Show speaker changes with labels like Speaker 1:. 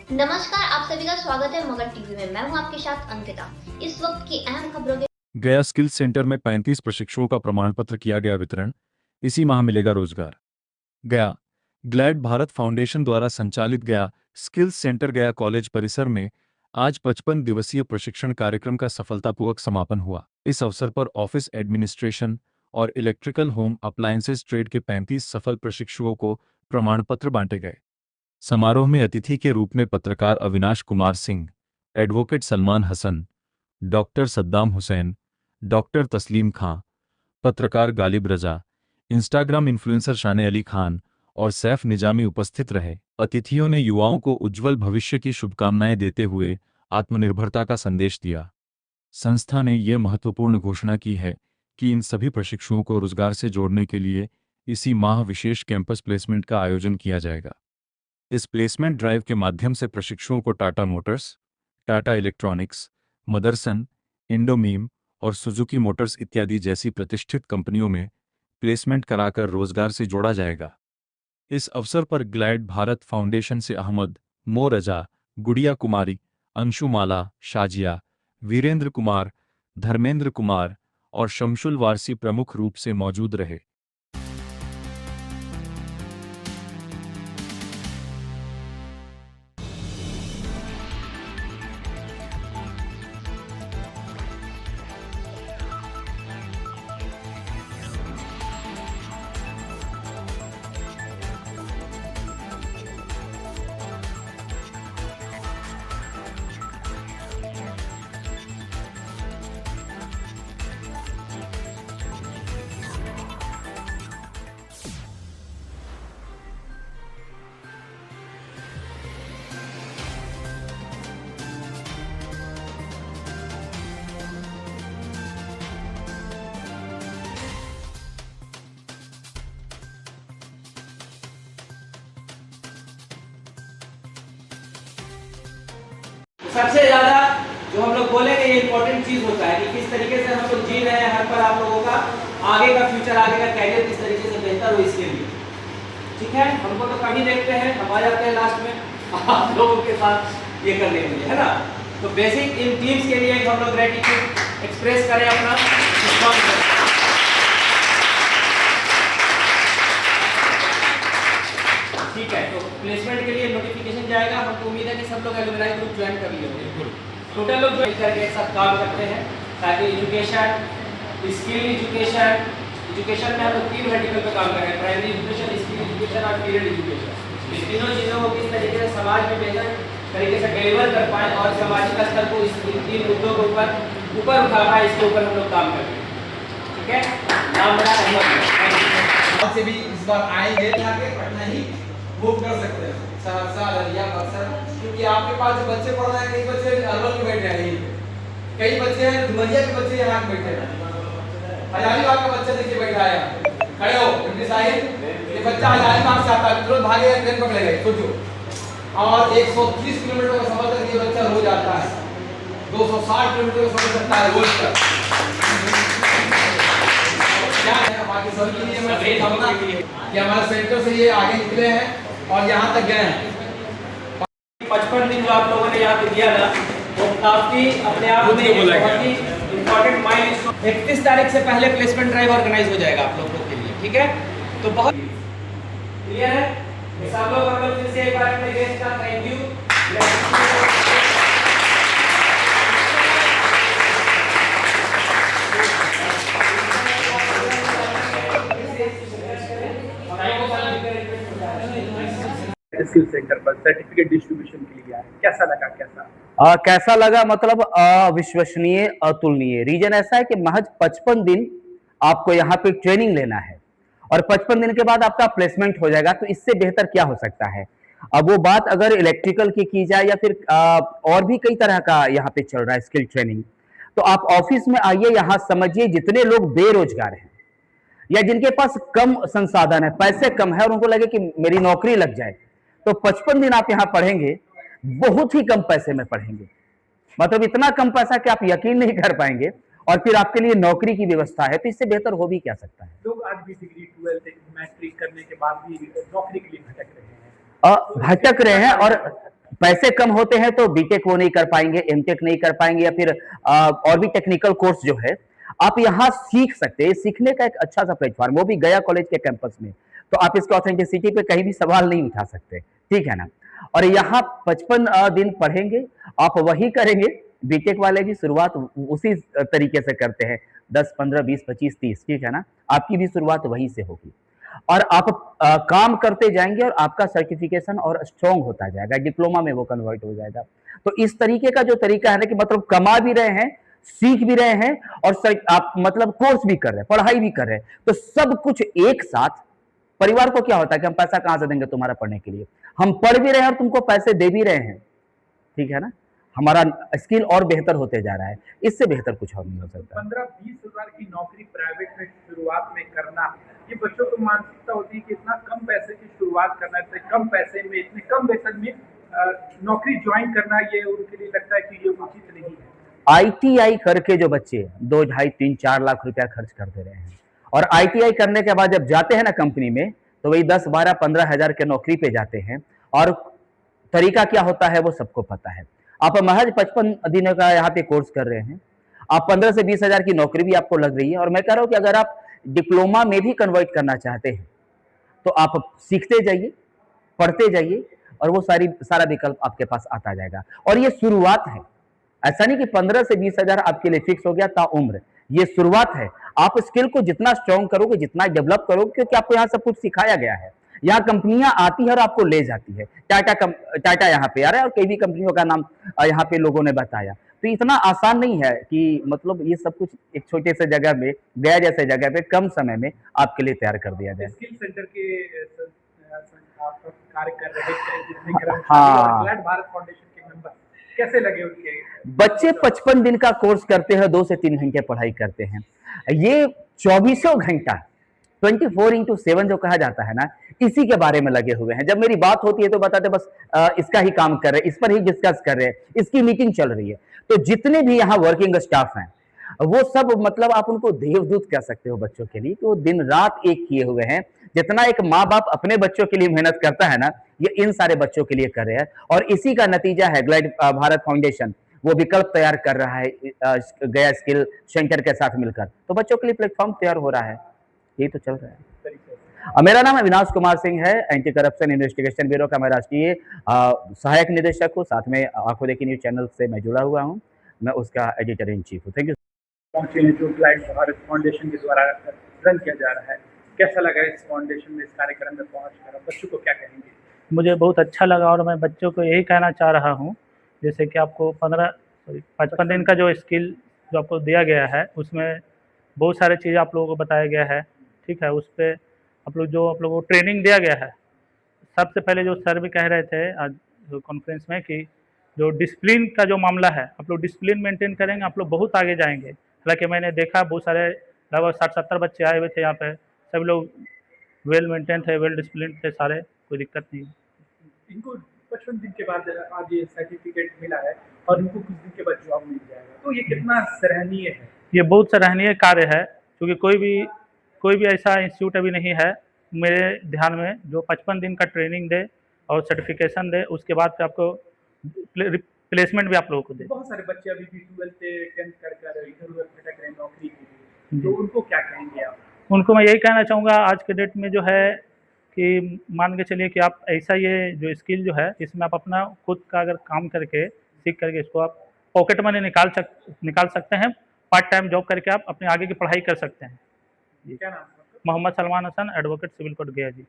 Speaker 1: नमस्कार, आप सभी का स्वागत है मगध टीवी में। मैं हूं आपके साथ अंकिता। इस वक्त की अहम खबरों के
Speaker 2: गया स्किल्स सेंटर में 35 प्रशिक्षुओं का प्रमाण पत्र किया गया वितरण। इसी माह मिलेगा रोजगार। गया ग्लैड भारत फाउंडेशन द्वारा संचालित गया स्किल्स सेंटर गया कॉलेज परिसर में आज 55 दिवसीय प्रशिक्षण कार्यक्रम का सफलतापूर्वक समापन हुआ। इस अवसर पर ऑफिस एडमिनिस्ट्रेशन और इलेक्ट्रिकल होम अप्लायंसेज ट्रेड के 35 सफल प्रशिक्षुओं को प्रमाण पत्र बांटे गए। समारोह में अतिथि के रूप में पत्रकार Avinash Kumar Singh, advocate Salman Hasan, doctor Saddam Hussain, doctor Taslim Khan, पत्रकार गालिब रजा, इंस्टाग्राम इन्फ्लुएंसर शान अली खान और सैफ निजामी उपस्थित रहे। अतिथियों ने युवाओं को उज्जवल भविष्य की शुभकामनाएं देते हुए आत्मनिर्भरता का संदेश दिया। संस्था ने यह महत्वपूर्ण घोषणा की है कि इन सभी प्रशिक्षुओं को रोजगार से जोड़ने के लिए इसी माह विशेष कैंपस प्लेसमेंट का आयोजन किया जाएगा। इस प्लेसमेंट ड्राइव के माध्यम से प्रशिक्षुओं को टाटा मोटर्स, टाटा इलेक्ट्रॉनिक्स, मदरसन, इंडोमीम और सुजुकी मोटर्स इत्यादि जैसी प्रतिष्ठित कंपनियों में प्लेसमेंट कराकर रोजगार से जोड़ा जाएगा। इस अवसर पर ग्लैड भारत फाउंडेशन से अहमद, मोरजा, गुड़िया कुमारी, अंशुमाला, शाजिया, वीरेंद्र कुमार, धर्मेंद्र कुमार और शमशुल वारसी प्रमुख रूप से मौजूद रहे।
Speaker 3: सबसे ज्यादा जो हम लोग बोलेंगे ये इंपॉर्टेंट चीज होता है कि किस तरीके से हम लोग जी रहे हैं, हर पर आप लोगों का आगे का फ्यूचर, आगे का कैरियर किस तरीके से बेहतर हो इसके लिए। ठीक है, हमको तो कभी देखते हैं, हम आ जाते हैं लास्ट में आप लोगों के साथ ये करने के लिए, है ना। तो बेसिक इन टीम्स के लिए हम लोग ग्रेटिट्यूड एक्सप्रेस करें अपना। ठीक है, तो प्लेसमेंट के लिए नोटिफिकेशन जाएगा। हमको उम्मीद है कि सब लोग एलुमनाई ग्रुप ज्वाइन कर लिए होंगे। टोटल लोग ज्वाइन करके एक साथ काम करते हैं ताकि एजुकेशन, स्किल एजुकेशन में हम लोग 3 वर्टिकल पे काम कर रहे हैं: प्राइमरी एजुकेशन, स्किल एजुकेशन और पीरियड एजुकेशन। इस तीनों चीज़ों को किस तरीके से समाज में बेहतर तरीके से डिलीवर कर पाए और सामाजिक स्तर को इस 3 मुद्दों के ऊपर उठा पाए, इसके ऊपर हम लोग काम कर रहे हैं। ठीक है, नाम मेरा अहमद
Speaker 4: से भी इस बार आएंगे, यहाँ पे पढ़ना ही मूव कर सकते हैं सहरसा, अररिया, बक्सर, क्योंकि आपके पास जो बच्चे पढ़ रहे हैं, कई बच्चे अर्बन में बैठे हैं, कई बच्चे हैं डुमरिया के बच्चे यहाँ बैठे हैं, हजारीबाग का बच्चा देखिए बैठा है। खड़े हो एमडी साहिब, ये बच्चा हजारीबाग से आता है, तुरंत भागेगा, ट्रेन पकड़ेगा, सोचो। और 130 किलोमीटर का सफर तक ये बच्चा रोज आता है, 260 किलोमीटर का सफर करता है रोज का। क्या है बाकी सब के लिए मैं भावना कि हमारे सेंटर से ये आगे निकले हैं और यहाँ तक गए हैं।
Speaker 3: 55 दिन जो आप लोगों ने यहाँ पे दिया ना, वो काफी अपने आप में बहुत ही इम्पोर्टेंट माइलस्टोन। 31 तारीख से पहले प्लेसमेंट ड्राइव ऑर्गेनाइज हो जाएगा आप लोगों के लिए। ठीक है, तो बहुत क्लियर है। सब लोग हम लोग फिर से एक बार अपने गेस्ट का थैंक यू।
Speaker 5: स्किल सेंटर पर सर्टिफिकेट डिस्ट्रीब्यूशन के लिए आए, कैसा लगा? कैसा लगा मतलब अविश्वसनीय, अतुलनीय। रीजन ऐसा है कि महज 55 दिन आपको यहाँ पे ट्रेनिंग लेना है और 55 दिन के बाद आपका प्लेसमेंट हो जाएगा। तो इससे बेहतर क्या हो सकता है? अब वो बात अगर इलेक्ट्रिकल की जाए या फिर और भी कई तरह का यहाँ पे चल रहा है स्किल ट्रेनिंग, तो आप ऑफिस में आइए, यहाँ समझिए जितने लोग बेरोजगार हैं या जिनके पास कम संसाधन है, पैसे कम है और उनको लगे कि मेरी नौकरी लग जाए, तो 55 दिन आप यहाँ पढ़ेंगे, बहुत ही कम पैसे में पढ़ेंगे। मतलब इतना कम पैसा कि आप यकीन नहीं कर पाएंगे, और फिर आपके लिए नौकरी की व्यवस्था है। तो इससे बेहतर हो भी क्या सकता है? लोग आज भी डिग्री 12 मैट्रिक करने के बाद भी नौकरी के लिए भटक रहे हैं,
Speaker 4: और
Speaker 5: पैसे कम होते हैं तो बीटेक वो नहीं कर पाएंगे, एमटेक नहीं कर पाएंगे, या फिर और भी टेक्निकल कोर्स जो है आप यहाँ सीख सकते हैं। सीखने का एक अच्छा सा प्लेटफॉर्म, वो भी गया कॉलेज के कैंपस में। तो आप इसके ऑथेंटिसिटी पे कहीं भी सवाल नहीं उठा सकते, ठीक है ना। और यहाँ 55 दिन पढ़ेंगे, आप वही करेंगे। बीटेक वाले की शुरुआत उसी तरीके से करते हैं, 10, 15, 20, 25, 30, ठीक है ना। आपकी भी शुरुआत वहीं से होगी और आप काम करते जाएंगे और आपका सर्टिफिकेशन और स्ट्रॉन्ग होता जाएगा, डिप्लोमा में वो कन्वर्ट हो जाएगा। तो इस तरीके का जो तरीका है ना कि मतलब कमा भी रहे हैं, सीख भी रहे हैं और आप मतलब कोर्स भी कर रहे हैं, पढ़ाई भी कर रहे हैं, तो सब कुछ एक साथ। परिवार को क्या होता है कि हम पैसा कहां से देंगे तुम्हारा पढ़ने के लिए, हम पढ़ भी रहे हैं और तुमको पैसे दे भी रहे हैं, ठीक है ना। हमारा स्किल और बेहतर होते जा रहा है, इससे बेहतर कुछ और नहीं हो सकता।
Speaker 6: 15-20 हजार की नौकरी प्राइवेट में शुरुआत में करना, ये बच्चों को मानसिकता होती है कि इतना कम पैसे की शुरुआत करना, इतने कम पैसे में, इतने कम वेतन में नौकरी ज्वाइन करना, ये उनके लिए लगता है कि ये उचित नहीं है।
Speaker 5: आईटीआई करके जो बच्चे 2, 2.5, 3, 4 लाख रुपया खर्च कर दे रहे हैं, और आईटीआई करने के बाद जब जाते हैं ना कंपनी में, तो वही 10, 12, 15 हजार के नौकरी पे जाते हैं। और तरीका क्या होता है वो सबको पता है। आप महज 55 दिनों का यहाँ पे कोर्स कर रहे हैं, आप 15 से 20 हजार की नौकरी भी आपको लग रही है। और मैं कह रहा हूँ कि अगर आप डिप्लोमा में भी कन्वर्ट करना चाहते हैं तो आप सीखते जाइए, पढ़ते जाइए, और वो सारा विकल्प आपके पास आता जाएगा। और ये शुरुआत है, ऐसा नहीं कि 15 से 20 हजार आपके लिए फिक्स हो गया ताउम्र, ये शुरुआत है। आप स्किल को जितना स्ट्रॉन्ग करोगे, जितना डेवलप करोगे, क्योंकि आपको यहाँ सब कुछ सिखाया गया है। यहाँ कंपनियां आती है और आपको ले जाती है। टाटा यहाँ पे आ रहा है और कई भी कंपनियों का नाम यहाँ पे लोगों ने बताया। तो इतना आसान नहीं है कि मतलब ये सब कुछ एक छोटे से जगह में, गया जैसे जगह पे कम समय में आपके लिए तैयार कर दिया जाए।
Speaker 6: स्किल सेंटर के आप कार्य कर रहे थे, जितने कर्मचारी
Speaker 5: हाँ।
Speaker 6: और ग्लैड भारत फाउंडेशन के मेंबर कैसे लगे उनके?
Speaker 5: बच्चे 55 दिन का कोर्स करते हैं, 2 से 3 घंटे पढ़ाई करते हैं। ये 24 घंटा 24/7 जो कहा जाता है ना, इसी के बारे में लगे हुए हैं। जब मेरी बात होती है तो बताते बस इसका ही काम कर रहे हैं, इस पर ही डिस्कस कर रहे हैं, इसकी मीटिंग चल रही है। तो जितने भी यहाँ वर्किंग स्टाफ हैं वो सब मतलब आप उनको देवदूत कह सकते हो बच्चों के लिए, तो दिन रात एक किए हुए हैं। जितना एक माँ बाप अपने बच्चों के लिए मेहनत करता है ना, ये इन सारे बच्चों के लिए कर रहे हैं। और इसी का नतीजा है ग्लैड भारत फाउंडेशन वो विकल्प तैयार कर रहा है गया स्किल सेंटर के साथ मिलकर। तो बच्चों के लिए प्लेटफॉर्म तैयार हो रहा है, यही तो चल रहा है। मेरा नाम अविनाश कुमार सिंह है, एंटी करप्शन इन्वेस्टिगेशन ब्यूरो का मैं राष्ट्रीय सहायक निदेशक हूँ। साथ में आंखों देखी न्यूज चैनल से मैं जुड़ा हुआ हूँ, मैं उसका एडिटर इन चीफ हूँ। Thank you.
Speaker 6: पहुंचे हैं जो ग्लैड भारत फाउंडेशन के द्वारा रन किया जा रहा है, कैसा लगा इस फाउंडेशन में, इस कार्यक्रम में पहुंचकर बच्चों को क्या कहेंगे?
Speaker 7: मुझे बहुत अच्छा लगा और मैं बच्चों को यही कहना चाह रहा हूँ, जैसे कि आपको 55 दिन का जो स्किल जो आपको दिया गया है उसमें बहुत सारे चीज़ आप लोगों को बताया गया है, ठीक है। उस पर आप लोगों को ट्रेनिंग दिया गया है। सबसे पहले जो सर भी कह रहे थे आज कॉन्फ्रेंस में कि जो डिसिप्लिन का जो मामला है, आप लोग डिसिप्लिन मेंटेन करेंगे, आप लोग बहुत आगे जाएंगे। हालांकि मैंने देखा बहुत सारे लगभग 60-70 बच्चे आए हुए थे यहाँ पे, सब लोग वेल मेंटेन थे, वेल डिसिप्लिन थे सारे, कोई दिक्कत नहीं।
Speaker 6: इनको 55 दिन के बाद आज ये सर्टिफिकेट मिला है और इनको कुछ दिन के बाद जॉब मिल जाएगा, तो ये कितना सराहनीय है?
Speaker 7: ये बहुत सराहनीय कार्य है, क्योंकि कोई भी ऐसा इंस्टीट्यूट अभी नहीं है मेरे ध्यान में जो 55 दिन का ट्रेनिंग दे और सर्टिफिकेशन दे, उसके बाद फिर आपको प्लेसमेंट भी आप लोगों को दे।
Speaker 6: बहुत सारे बच्चे अभी भी 12th 10th कर इधर उधर भटक रहे हैं नौकरी के लिए, तो उनको क्या कहेंगे आप?
Speaker 7: उनको मैं यही कहना चाहूँगा आज के डेट में जो है कि मान के चलिए कि आप ऐसा ये जो स्किल जो है इसमें आप अपना खुद का अगर काम करके सीख करके इसको आप पॉकेट मनी निकाल सकते हैं, पार्ट टाइम जॉब करके आप अपने आगे की पढ़ाई कर सकते हैं।
Speaker 6: क्या नाम है?
Speaker 7: Mohammad Salman Hasan, advocate, civil court Gaya जी।